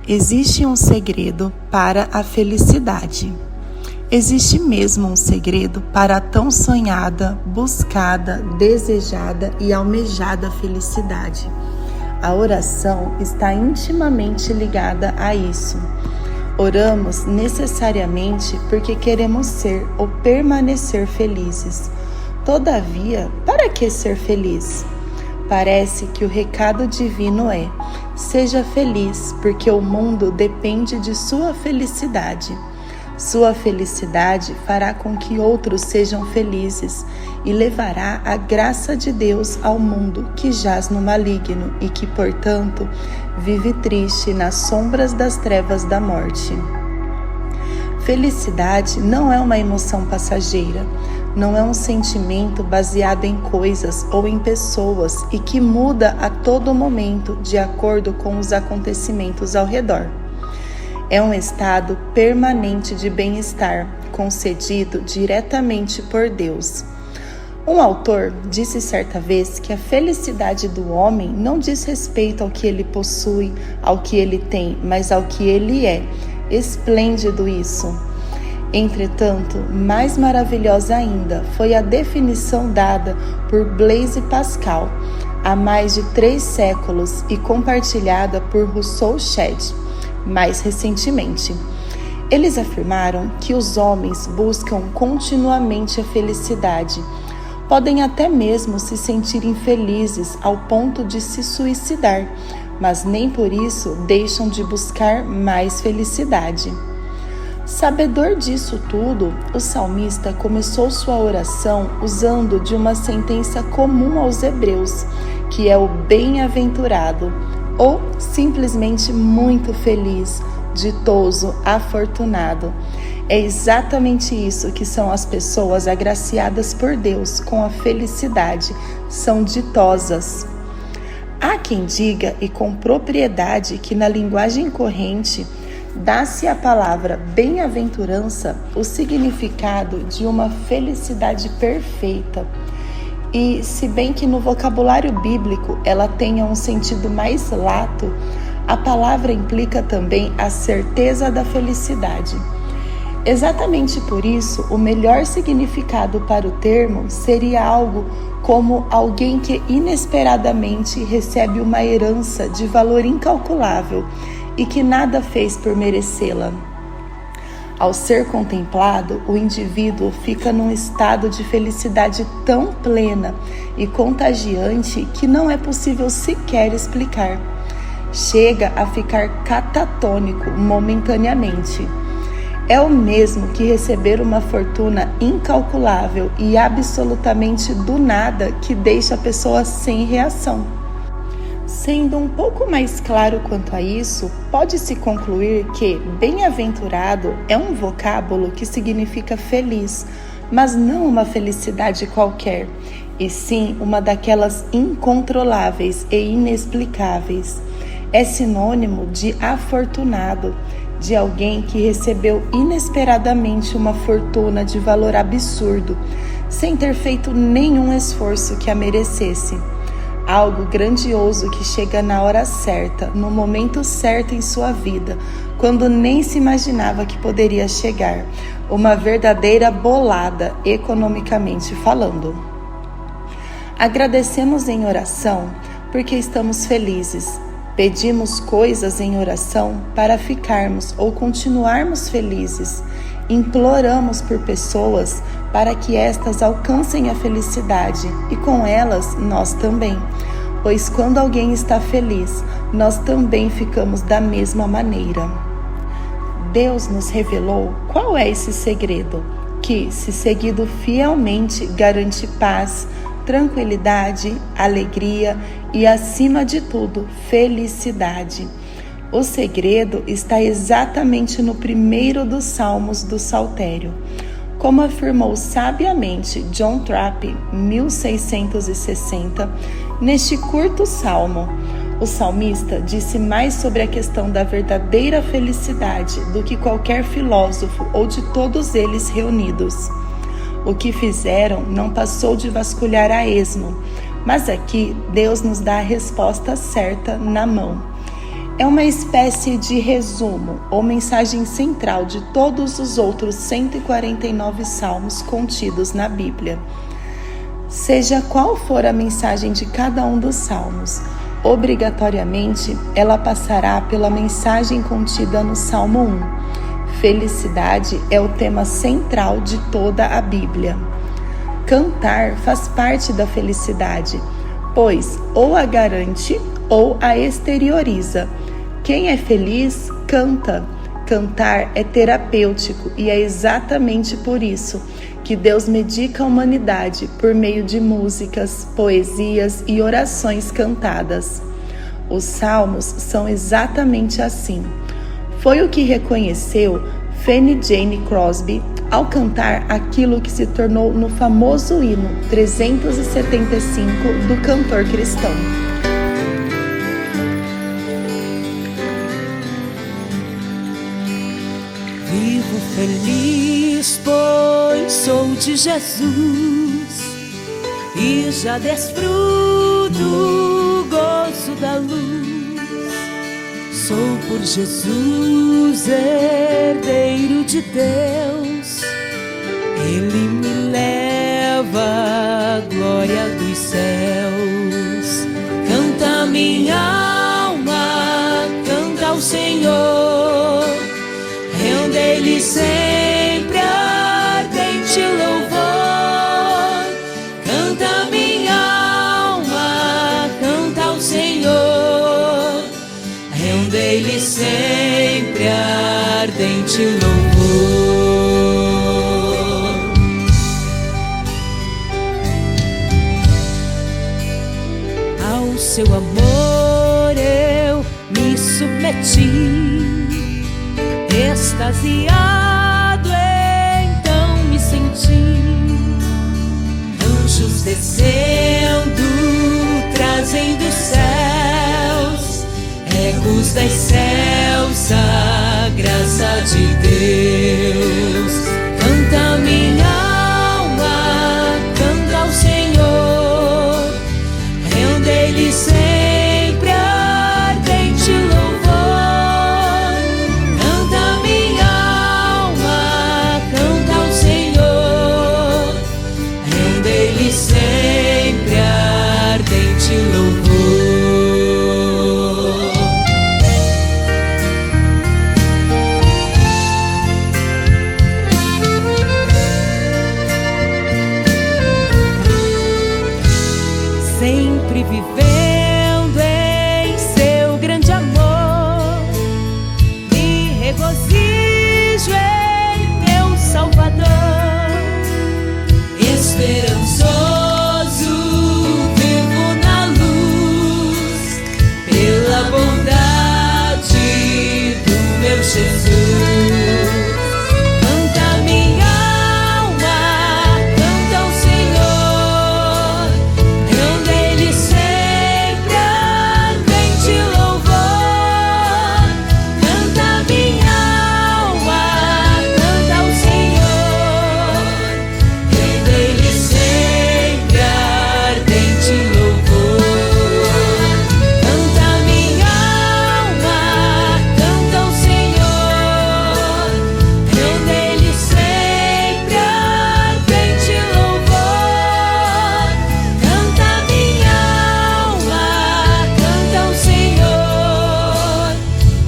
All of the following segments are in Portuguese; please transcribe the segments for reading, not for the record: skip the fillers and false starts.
Existe um segredo para a felicidade. Existe mesmo um segredo para a tão sonhada, buscada, desejada e almejada felicidade. A oração está intimamente ligada a isso. Oramos necessariamente porque queremos ser ou permanecer felizes. Todavia, para que ser feliz? Parece que o recado divino é: seja feliz, porque o mundo depende de sua felicidade. Sua felicidade fará com que outros sejam felizes e levará a graça de Deus ao mundo que jaz no maligno e que, portanto, vive triste nas sombras das trevas da morte. Felicidade não é uma emoção passageira, não é um sentimento baseado em coisas ou em pessoas e que muda a todo momento de acordo com os acontecimentos ao redor. É um estado permanente de bem-estar, concedido diretamente por Deus. Um autor disse certa vez que a felicidade do homem não diz respeito ao que ele possui, ao que ele tem, mas ao que ele é. Esplêndido isso! Entretanto, mais maravilhosa ainda foi a definição dada por Blaise Pascal há mais de 3 séculos e compartilhada por Rousseau Shedd mais recentemente. Eles afirmaram que os homens buscam continuamente a felicidade. Podem até mesmo se sentir infelizes ao ponto de se suicidar, mas nem por isso deixam de buscar mais felicidade. Sabedor disso tudo, o salmista começou sua oração usando de uma sentença comum aos hebreus, que é o bem-aventurado, ou simplesmente muito feliz, ditoso, afortunado. É exatamente isso que são as pessoas agraciadas por Deus com a felicidade, são ditosas. Há quem diga, e com propriedade, que na linguagem corrente dá-se à palavra bem-aventurança o significado de uma felicidade perfeita. E, se bem que no vocabulário bíblico ela tenha um sentido mais lato, a palavra implica também a certeza da felicidade. Exatamente por isso, o melhor significado para o termo seria algo como alguém que inesperadamente recebe uma herança de valor incalculável e que nada fez por merecê-la. Ao ser contemplado, o indivíduo fica num estado de felicidade tão plena e contagiante que não é possível sequer explicar. Chega a ficar catatônico momentaneamente. É o mesmo que receber uma fortuna incalculável e absolutamente do nada que deixa a pessoa sem reação. Sendo um pouco mais claro quanto a isso, pode-se concluir que bem-aventurado é um vocábulo que significa feliz, mas não uma felicidade qualquer, e sim uma daquelas incontroláveis e inexplicáveis. É sinônimo de afortunado, de alguém que recebeu inesperadamente uma fortuna de valor absurdo, sem ter feito nenhum esforço que a merecesse. Algo grandioso que chega na hora certa, no momento certo em sua vida, quando nem se imaginava que poderia chegar. Uma verdadeira bolada, economicamente falando. Agradecemos em oração porque estamos felizes. Pedimos coisas em oração para ficarmos ou continuarmos felizes. Imploramos por pessoas para que estas alcancem a felicidade e com elas nós também, pois quando alguém está feliz, nós também ficamos da mesma maneira. Deus nos revelou qual é esse segredo, que, se seguido fielmente, garante paz, tranquilidade, alegria e, acima de tudo, felicidade. O segredo está exatamente no primeiro dos salmos do Saltério. Como afirmou sabiamente John Trapp, 1660, neste curto salmo, o salmista disse mais sobre a questão da verdadeira felicidade do que qualquer filósofo ou de todos eles reunidos. O que fizeram não passou de vasculhar a esmo, mas aqui Deus nos dá a resposta certa na mão. É uma espécie de resumo ou mensagem central de todos os outros 149 salmos contidos na Bíblia. Seja qual for a mensagem de cada um dos salmos, obrigatoriamente ela passará pela mensagem contida no Salmo 1. Felicidade é o tema central de toda a Bíblia. Cantar faz parte da felicidade, pois ou a garante ou a exterioriza. Quem é feliz, canta. Cantar é terapêutico e é exatamente por isso que Deus medica a humanidade por meio de músicas, poesias e orações cantadas. Os salmos são exatamente assim. Foi o que reconheceu Fanny Jane Crosby ao cantar aquilo que se tornou no famoso hino 375 do cantor cristão. Vivo feliz, pois sou de Jesus e já desfruto o gozo da luz. Sou por Jesus herdeiro de Deus, Ele me leva à glória dos céus. Canta minha alma, canta ao Senhor, rende-lhe sempre ardente louvor. Canta minha alma, canta ao Senhor, rende-lhe sempre ardente louvor. Ao seu amor eu me submeti, extasiado então me senti. Anjos descendo, trazem dos céus ecos das céus a graça de Deus. Canta minha alma, canta ao Senhor, rende-lhe sempre ardente louvor. Canta minha alma, canta ao Senhor, rende-lhe sempre ardente louvor. Sempre vivendo em seu grande amor, me regozijo em meu Salvador. Esperançoso vivo na luz, pela bondade do meu Jesus. Canta minha alma, canta ao Senhor, rende-lhe sempre ardente louvor. Canta minha alma, canta ao Senhor, rende-lhe sempre ardente louvor. Canta minha alma, canta ao Senhor, rende-lhe sempre ardente louvor. Canta minha alma, canta ao Senhor,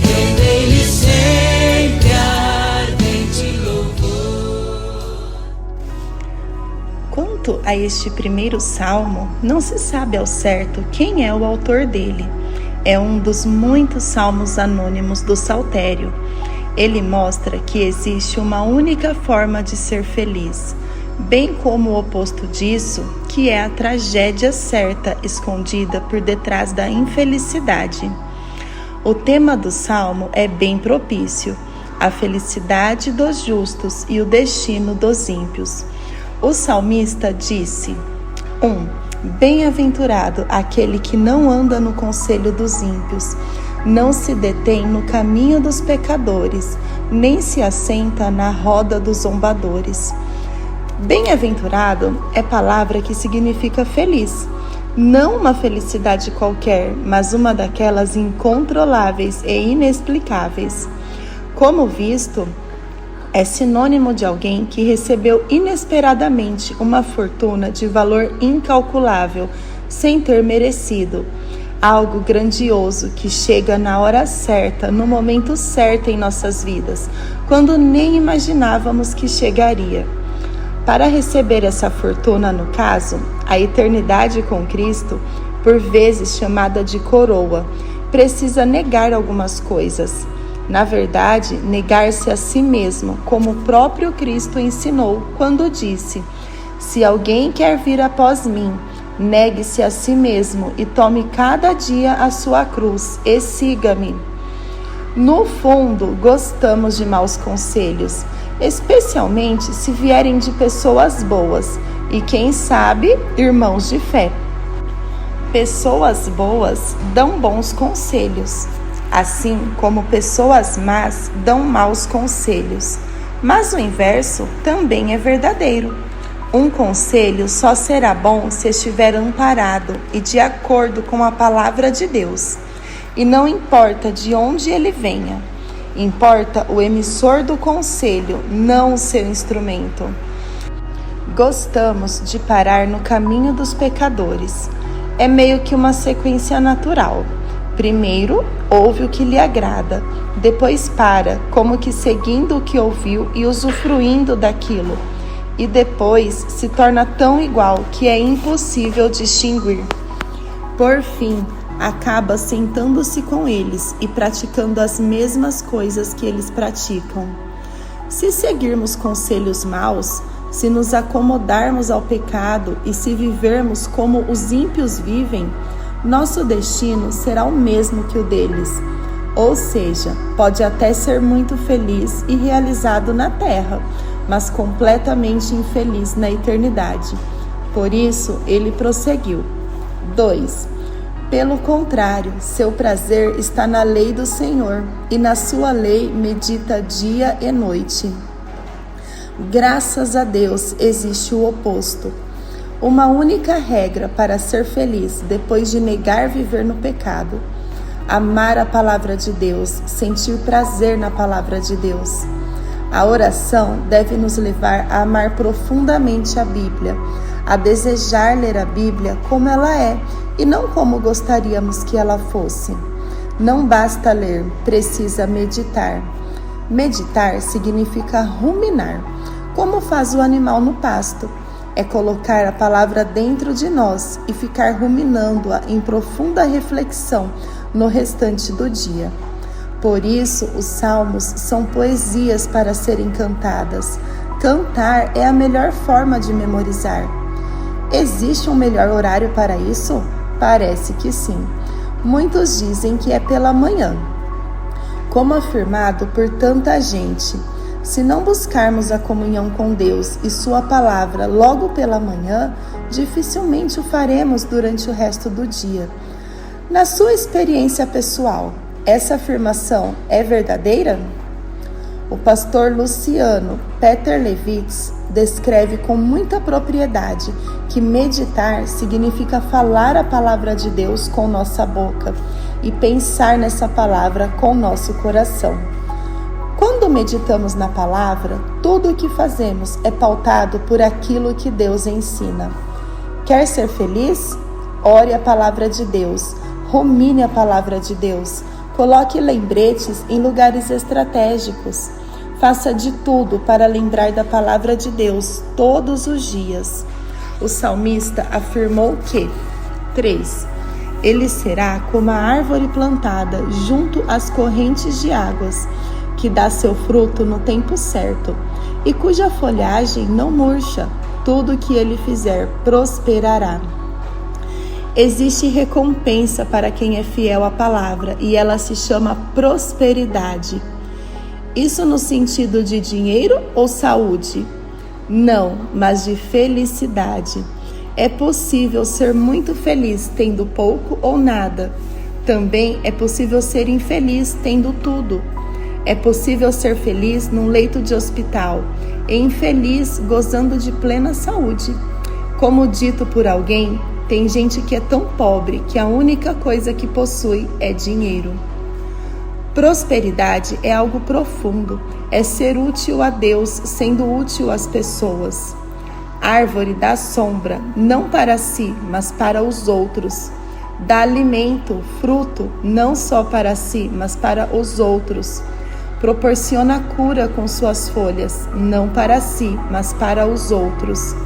rende-lhe sempre ardente louvor. Quanto a este primeiro salmo, não se sabe ao certo quem é o autor dele. É um dos muitos salmos anônimos do Saltério. Ele mostra que existe uma única forma de ser feliz, bem como o oposto disso, que é a tragédia certa escondida por detrás da infelicidade. O tema do salmo é bem propício: a felicidade dos justos e o destino dos ímpios. O salmista disse: 1. Bem-aventurado aquele que não anda no conselho dos ímpios, não se detém no caminho dos pecadores, nem se assenta na roda dos zombadores. Bem-aventurado é palavra que significa feliz. Não uma felicidade qualquer, mas uma daquelas incontroláveis e inexplicáveis. Como visto, é sinônimo de alguém que recebeu inesperadamente uma fortuna de valor incalculável, sem ter merecido. Algo grandioso que chega na hora certa, no momento certo em nossas vidas, quando nem imaginávamos que chegaria. Para receber essa fortuna, no caso, a eternidade com Cristo, por vezes chamada de coroa, precisa negar algumas coisas. Na verdade, negar-se a si mesmo, como o próprio Cristo ensinou quando disse: "Se alguém quer vir após mim, negue-se a si mesmo e tome cada dia a sua cruz e siga-me." No fundo, gostamos de maus conselhos, especialmente se vierem de pessoas boas e, quem sabe, irmãos de fé. Pessoas boas dão bons conselhos, assim como pessoas más dão maus conselhos. Mas o inverso também é verdadeiro. Um conselho só será bom se estiver amparado e de acordo com a palavra de Deus. E não importa de onde ele venha, importa o emissor do conselho, não o seu instrumento. Gostamos de parar no caminho dos pecadores. É meio que uma sequência natural. Primeiro, ouve o que lhe agrada, depois para, como que seguindo o que ouviu e usufruindo daquilo. E depois se torna tão igual que é impossível distinguir. Por fim, acaba sentando-se com eles e praticando as mesmas coisas que eles praticam. Se seguirmos conselhos maus, se nos acomodarmos ao pecado e se vivermos como os ímpios vivem, nosso destino será o mesmo que o deles. Ou seja, pode até ser muito feliz e realizado na terra, mas completamente infeliz na eternidade. Por isso, ele prosseguiu. 2. Pelo contrário, seu prazer está na lei do Senhor, e na sua lei medita dia e noite. Graças a Deus existe o oposto. Uma única regra para ser feliz depois de negar viver no pecado: amar a palavra de Deus, sentir prazer na palavra de Deus. A oração deve nos levar a amar profundamente a Bíblia, a desejar ler a Bíblia como ela é e não como gostaríamos que ela fosse. Não basta ler, precisa meditar. Meditar significa ruminar, como faz o animal no pasto. É colocar a palavra dentro de nós e ficar ruminando-a em profunda reflexão no restante do dia. Por isso, os salmos são poesias para serem cantadas. Cantar é a melhor forma de memorizar. Existe um melhor horário para isso? Parece que sim. Muitos dizem que é pela manhã. Como afirmado por tanta gente, se não buscarmos a comunhão com Deus e sua palavra logo pela manhã, dificilmente o faremos durante o resto do dia. Na sua experiência pessoal, essa afirmação é verdadeira? O pastor Luciano Peter Levitz descreve com muita propriedade que meditar significa falar a palavra de Deus com nossa boca e pensar nessa palavra com nosso coração. Quando meditamos na palavra, tudo o que fazemos é pautado por aquilo que Deus ensina. Quer ser feliz? Ore a palavra de Deus, rumine a palavra de Deus, coloque lembretes em lugares estratégicos. Faça de tudo para lembrar da palavra de Deus todos os dias. O salmista afirmou que 3. Ele será como a árvore plantada junto às correntes de águas, que dá seu fruto no tempo certo, e cuja folhagem não murcha. Tudo que ele fizer prosperará. Existe recompensa para quem é fiel à palavra, e ela se chama prosperidade. Isso no sentido de dinheiro ou saúde? Não, mas de felicidade. É possível ser muito feliz tendo pouco ou nada. Também é possível ser infeliz tendo tudo. É possível ser feliz num leito de hospital e infeliz gozando de plena saúde. Como dito por alguém, Tem gente que é tão pobre que a única coisa que possui é dinheiro. Prosperidade é algo profundo, é ser útil a Deus, sendo útil às pessoas. Árvore dá sombra, não para si, mas para os outros. Dá alimento, fruto, não só para si, mas para os outros. Proporciona cura com suas folhas, não para si, mas para os outros.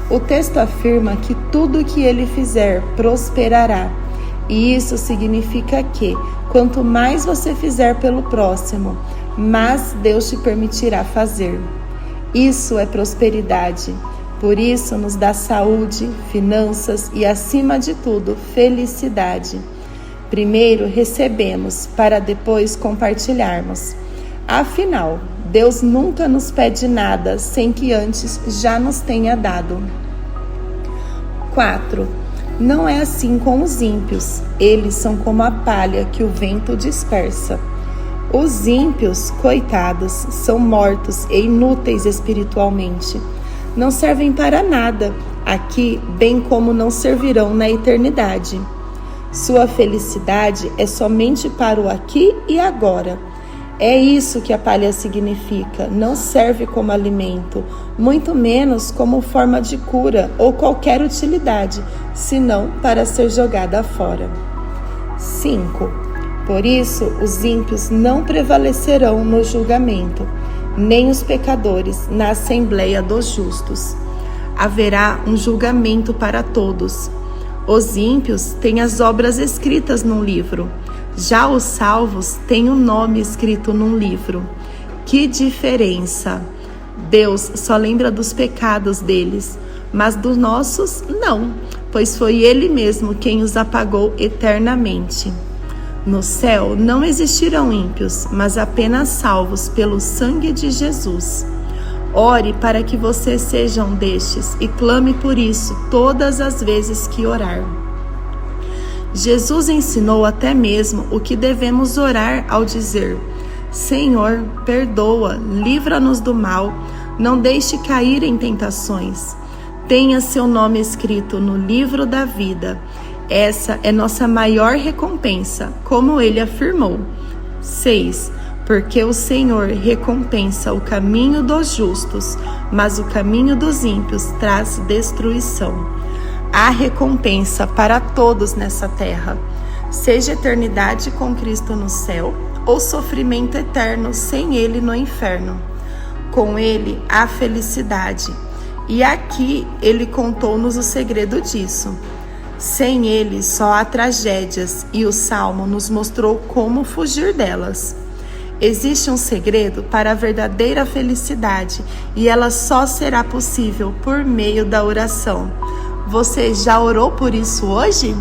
O texto afirma que tudo o que ele fizer prosperará. E isso significa que, quanto mais você fizer pelo próximo, mais Deus te permitirá fazer. Isso é prosperidade. Por isso nos dá saúde, finanças e, acima de tudo, felicidade. Primeiro recebemos, para depois compartilharmos. Afinal, Deus nunca nos pede nada sem que antes já nos tenha dado. 4. Não é assim com os ímpios. Eles são como a palha que o vento dispersa. Os ímpios, coitados, são mortos e inúteis espiritualmente. Não servem para nada aqui, bem como não servirão na eternidade. Sua felicidade é somente para o aqui e agora. É isso que a palha significa. Não serve como alimento, muito menos como forma de cura ou qualquer utilidade, senão para ser jogada fora. 5. Por isso, os ímpios não prevalecerão no julgamento, nem os pecadores na assembleia dos justos. Haverá um julgamento para todos. Os ímpios têm as obras escritas num livro. Já os salvos têm o nome escrito num livro. Que diferença! Deus só lembra dos pecados deles, mas dos nossos não, pois foi Ele mesmo quem os apagou eternamente. No céu não existirão ímpios, mas apenas salvos pelo sangue de Jesus. Ore para que você seja um destes e clame por isso todas as vezes que orar. Jesus ensinou até mesmo o que devemos orar ao dizer: Senhor, perdoa, livra-nos do mal, não deixe cair em tentações. Tenha seu nome escrito no livro da vida. Essa é nossa maior recompensa, como ele afirmou. 6. Porque o Senhor recompensa o caminho dos justos, mas o caminho dos ímpios traz destruição. Há recompensa para todos nessa terra, seja eternidade com Cristo no céu ou sofrimento eterno sem Ele no inferno. Com Ele há felicidade, e aqui Ele contou-nos o segredo disso. Sem Ele só há tragédias, e o Salmo nos mostrou como fugir delas. Existe um segredo para a verdadeira felicidade, e ela só será possível por meio da oração. Você já orou por isso hoje?